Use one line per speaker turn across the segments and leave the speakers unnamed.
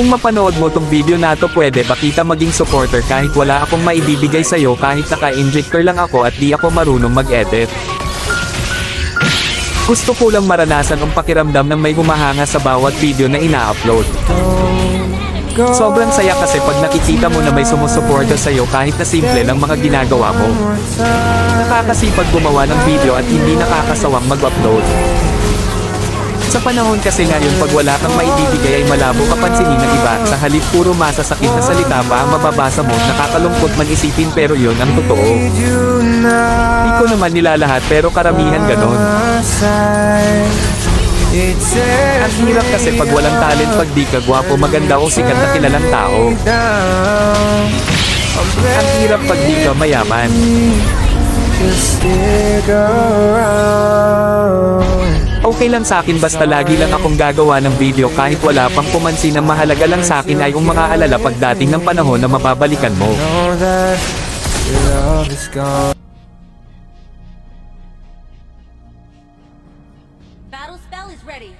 Kung mapanood mo tong video na to, pwede ba kita maging supporter kahit wala akong maibibigay sa'yo, kahit naka-injector lang ako at di ako marunong mag-edit. Gusto ko lang maranasan ang pakiramdam ng may humahanga sa bawat video na ina-upload. Sobrang saya kasi pag nakikita mo na may sumusuporta sa'yo kahit na simple lang mga ginagawa mo. Nakakasipag gumawa ng video at hindi nakakasawang mag-upload. Sa panahon kasi ngayon, pag wala kang maibibigay ay malabo ka pansinin ng iba. Sa halip puro masasakit na salita pa ang mababasa mo, nakakalungkot man isipin pero yun ang totoo. Di ko naman nilalahat pero karamihan ganon. Ang hirap kasi pag walang talent, pag di ka gwapo, maganda o sikat na kilalang tao. Ang hirap pag di ka mayaman. Okay lang sa akin basta lagi lang akong gagawa ng video kahit wala pang pumansin. Ang mahalaga lang sa akin ay kung makaalala pagdating ng panahon na mababalikan mo.
Battle spell is ready.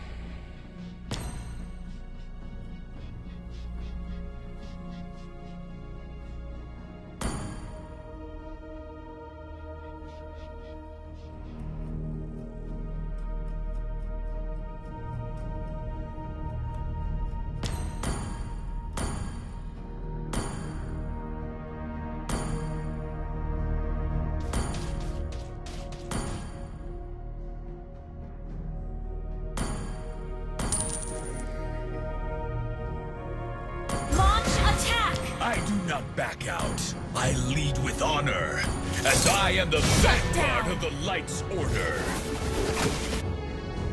I do not back out. I lead with honor, as I am the vanguard of the Light's Order.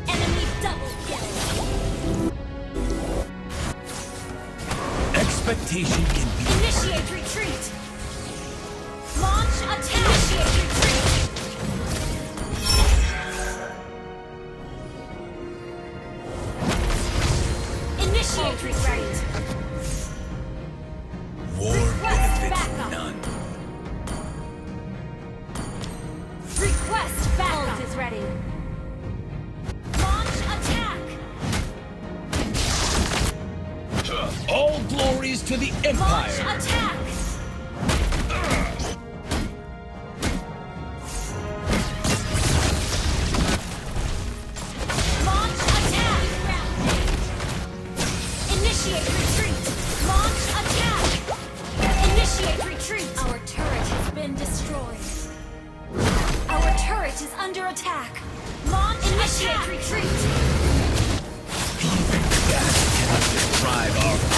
Enemy double kill.
Expectation can be
Initiate retreat. Launch attack. Initiate retreat. Initiate retreat.
war
Request
benefits
backup.
none.
Request backup. Ult is ready. Launch attack.
All glories to the
Launch
Empire.
attack. Launch attack. Initiate retreat. Launch attack. Initiate retreat. Our turret has been destroyed. Our turret is under attack. Launch Initiate retreat.
Even death cannot deprive our